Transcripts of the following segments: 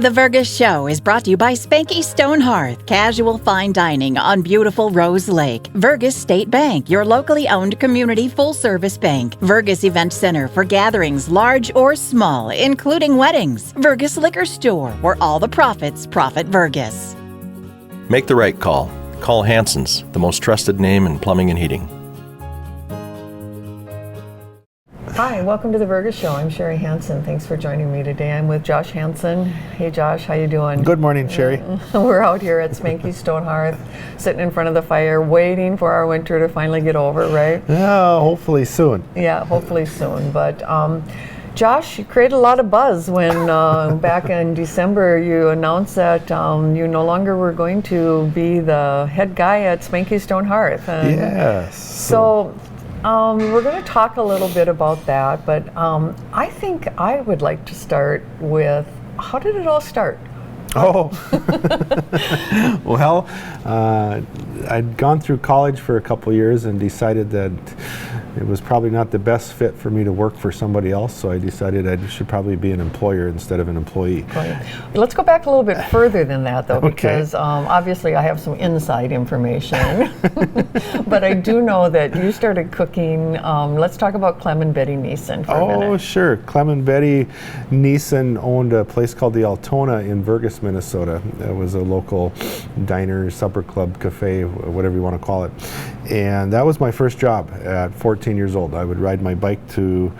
The Vergas Show is brought to you by Spanky Stone Hearth, casual fine dining on beautiful Rose Lake. Vergas State Bank, your locally owned community full-service bank. Vergas Event Center for gatherings large or small, including weddings. Vergas Liquor Store, where all the profits profit Vergas. Make the right call. Call Hanson's, the most trusted name in plumbing and heating. Hi, welcome to the Vergas Show. I'm Sherri Hanson. Thanks for joining me today. I'm with Josh Hanson. Hey Josh, how you doing? Good morning, Sherri. We're out here at Spanky Stone Hearth, sitting in front of the fire, waiting for our winter to finally get over, right? Yeah, hopefully soon. Yeah, hopefully soon. But Josh, you created a lot of buzz when back in December you announced that you no longer were going to be the head guy at Spanky Stone Hearth. And yes. So we're going to talk a little bit about that, but I think I would like to start with, how did it all start? Oh, well, I'd gone through college for a couple years and decided that it was probably not the best fit for me to work for somebody else, so I decided I should probably be an employer instead of an employee. Let's go back a little bit further than that, though, because obviously I have some inside information. But I do know that you started cooking. Let's talk about Clem and Betty Neeson for a minute. Oh, sure. Clem and Betty Neeson owned a place called the Altona in Vergas, Minnesota. It was a local diner, supper club, cafe, whatever you want to call it. And that was my first job at 14 years old. I would ride my bike to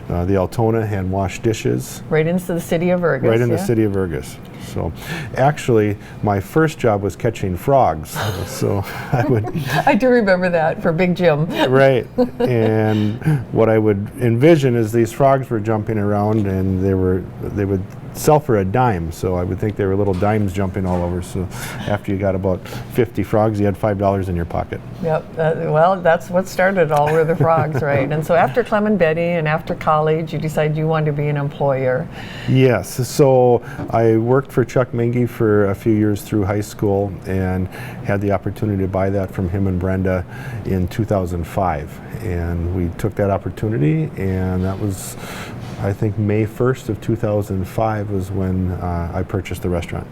the Altona and wash dishes. Right into the city of Vergas. Right in the city of Vergas. So actually, my first job was catching frogs. So I would... I do remember that for Big Jim. Right. And what I would envision is these frogs were jumping around and they would sell for a dime. So I would think they were little dimes jumping all over. So after you got about 50 frogs, you had $5 in your pocket. Yep. Well, that's what started it all, were the frogs, right? And so after Clem and Betty and after college, you decided you wanted to be an employer. Yes. So I worked for Chuck Mingy for a few years through high school and had the opportunity to buy that from him and Brenda in 2005. And we took that opportunity, and that was, I think, May 1st of 2005 was when I purchased the restaurant.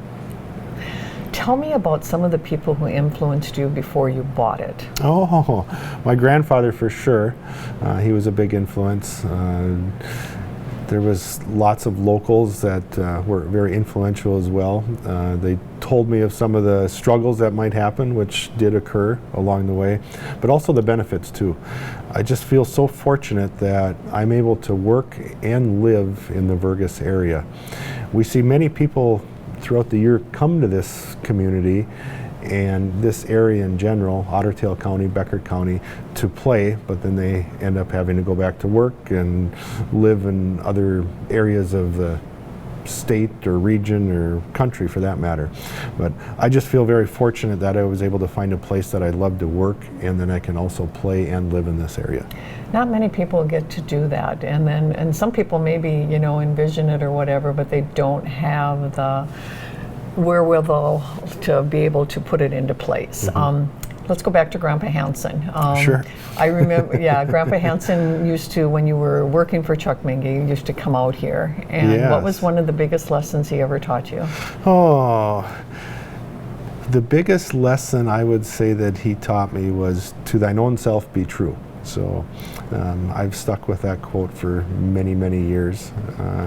Tell me about some of the people who influenced you before you bought it. Oh, my grandfather for sure. He was a big influence. There was lots of locals that were very influential as well. They told me of some of the struggles that might happen, which did occur along the way, but also the benefits too. I just feel so fortunate that I'm able to work and live in the Vergas area. We see many people throughout the year come to this community and this area in general, Otter Tail County, Becker County, to play, but then they end up having to go back to work and live in other areas of the state or region or country for that matter. But I just feel very fortunate that I was able to find a place that I love to work and then I can also play and live in this area. Not many people get to do that, and some people maybe, you know, envision it or whatever, but they don't have the wherewithal to be able to put it into place. Let's go back to Grandpa Hanson. Sure. I remember, Grandpa Hanson used to, when you were working for Chuck Mingy, used to come out here. And what was one of the biggest lessons he ever taught you? Oh, the biggest lesson I would say that he taught me was, to thine own self be true. So I've stuck with that quote for many, many years.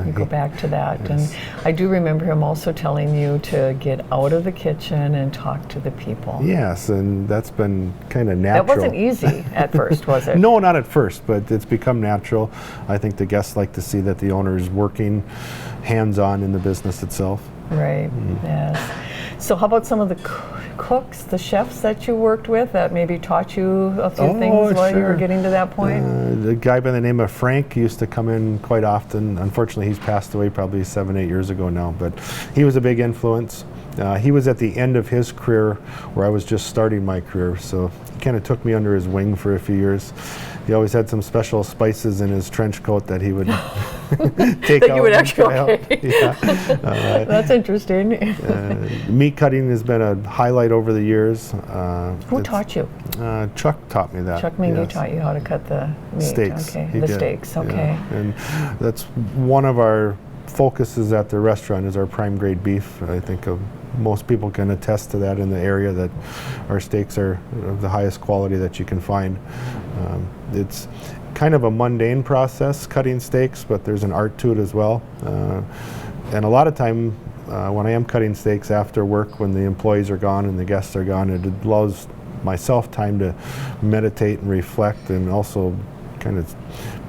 You go back to that. Yes. And I do remember him also telling you to get out of the kitchen and talk to the people. Yes, and that's been kind of natural. That wasn't easy at first, was it? No, not at first, but it's become natural. I think the guests like to see that the owner is working hands-on in the business itself. Right, yes. So how about some of the cooks, the chefs that you worked with that maybe taught you a few things while you were getting to that point? The guy by the name of Frank used to come in quite often. Unfortunately, he's passed away probably 7-8 years ago now, but he was a big influence. He was at the end of his career where I was just starting my career, so he kind of took me under his wing for a few years. He always had some special spices in his trench coat that he would take that out. You would actually, That's interesting. Meat cutting has been a highlight over the years. Who taught you? Chuck taught me that. Chuck Mingy taught you how to cut the meat. Steaks. Okay. The steaks, okay. Yeah. And that's one of our focuses at the restaurant is our prime grade beef. I think most people can attest to that in the area, that our steaks are of the highest quality that you can find. It's kind of a mundane process cutting steaks, but there's an art to it as well. And a lot of time when I am cutting steaks after work, when the employees are gone and the guests are gone, it allows myself time to meditate and reflect, and also kind of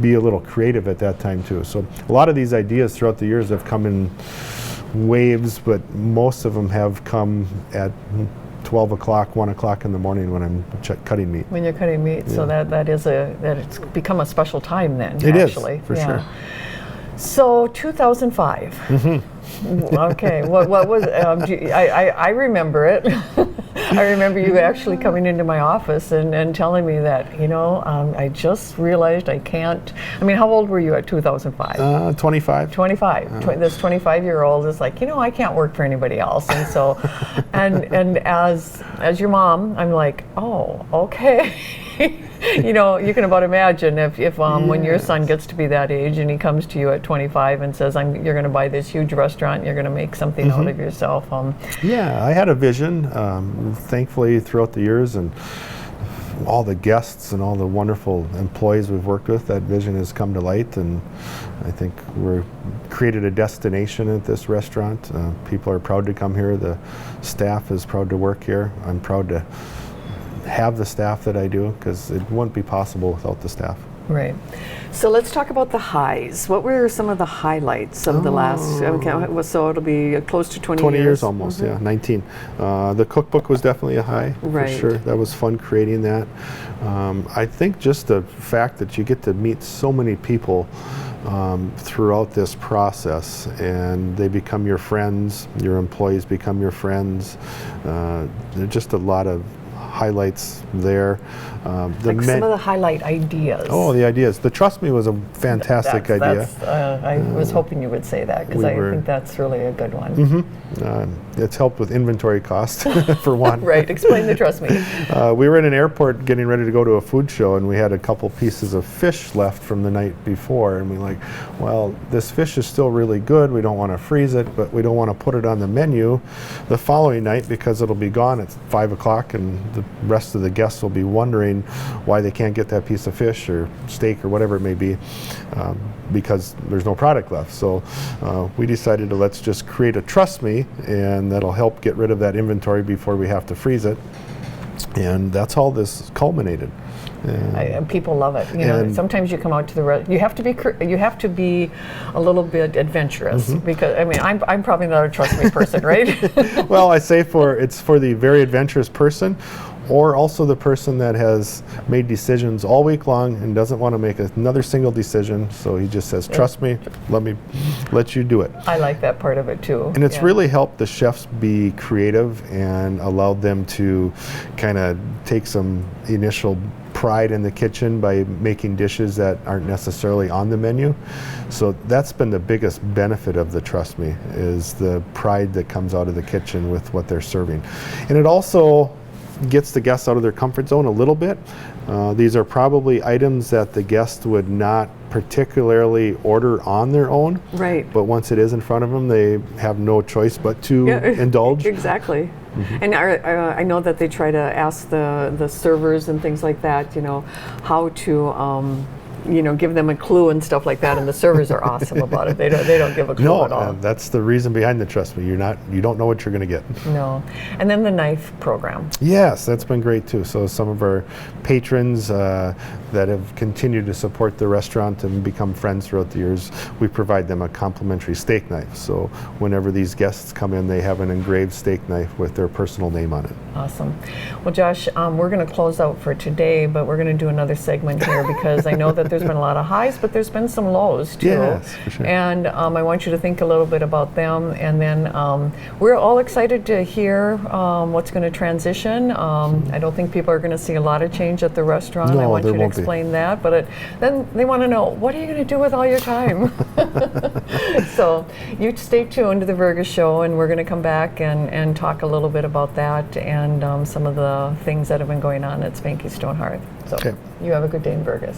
be a little creative at that time too. So a lot of these ideas throughout the years have come in waves, but most of them have come at 12 o'clock, 1 o'clock in the morning when I'm cutting meat. When you're cutting meat, Yeah. so it's become a special time then. It actually. is, for sure. So 2005. Okay, what was? I remember it. I remember you actually coming into my office and telling me that, I just realized I can't. I mean, how old were you at 2005? 25. 25. This 25-year-old is like, I can't work for anybody else, and so, and as your mom, I'm like, oh, okay. You can about imagine if when your son gets to be that age and he comes to you at 25 and says, you're going to buy this huge restaurant, you're going to make something out of yourself. Yeah, I had a vision. Thankfully, throughout the years and all the guests and all the wonderful employees we've worked with, that vision has come to light, and I think we've created a destination at this restaurant. People are proud to come here. The staff is proud to work here. I'm proud to have the staff that I do, because it wouldn't be possible without the staff. Right. So let's talk about the highs. What were some of the highlights of the last, so it'll be close to 20 years? 20 years almost, yeah, 19. The cookbook was definitely a high, right. For sure. That was fun creating that. I think just the fact that you get to meet so many people throughout this process, and they become your friends, your employees become your friends. There's just a lot of highlights there. Some of the highlight ideas. Oh, the ideas. The Trust Me was a fantastic idea. I was hoping you would say that, because I think that's really a good one. It's helped with inventory cost, for one. Right, explain the Trust Me. We were in an airport getting ready to go to a food show, and we had a couple pieces of fish left from the night before, and we're like, well, this fish is still really good. We don't want to freeze it, but we don't want to put it on the menu the following night, because it'll be gone at 5 o'clock, and the rest of the guests will be wondering why they can't get that piece of fish or steak or whatever it may be, because there's no product left. So we decided to let's just create a Trust Me, and that'll help get rid of that inventory before we have to freeze it. And that's how this culminated. People love it. Sometimes you come out to the you have to be a little bit adventurous, because I'm probably not a Trust Me person, right? Well, I say it's for the very adventurous person, or also the person that has made decisions all week long and doesn't want to make another single decision. So he just says, trust me, let you do it. I like that part of it too. And it's really helped the chefs be creative and allowed them to kind of take some initial pride in the kitchen by making dishes that aren't necessarily on the menu. So that's been the biggest benefit of the Trust Me, is the pride that comes out of the kitchen with what they're serving. And it also gets the guests out of their comfort zone a little bit. These are probably items that the guest would not particularly order on their own. Right. But once it is in front of them, they have no choice but to indulge. Exactly. And I know that they try to ask the servers and things like that, how to give them a clue and stuff like that, and the servers are awesome about it. They don't give a clue at all. That's the reason behind the Trust Me. You don't know what you're going to get. No. And then the knife program. Yes, that's been great too. So some of our patrons that have continued to support the restaurant and become friends throughout the years, we provide them a complimentary steak knife. So whenever these guests come in, they have an engraved steak knife with their personal name on it. Awesome. Well, Josh, we're going to close out for today, but we're going to do another segment here, because I know that there's been a lot of highs, but there's been some lows too. Yes, for sure. And I want you to think a little bit about them, and then we're all excited to hear what's going to transition. I don't think people are going to see a lot of change at the restaurant. No, I want there you to won't be. explain that, but then they want to know, what are you going to do with all your time? So you stay tuned to the Vergas Show, and we're going to come back and talk a little bit about that and some of the things that have been going on at Spanky Stone Hearth. So you have a good day in Vergas.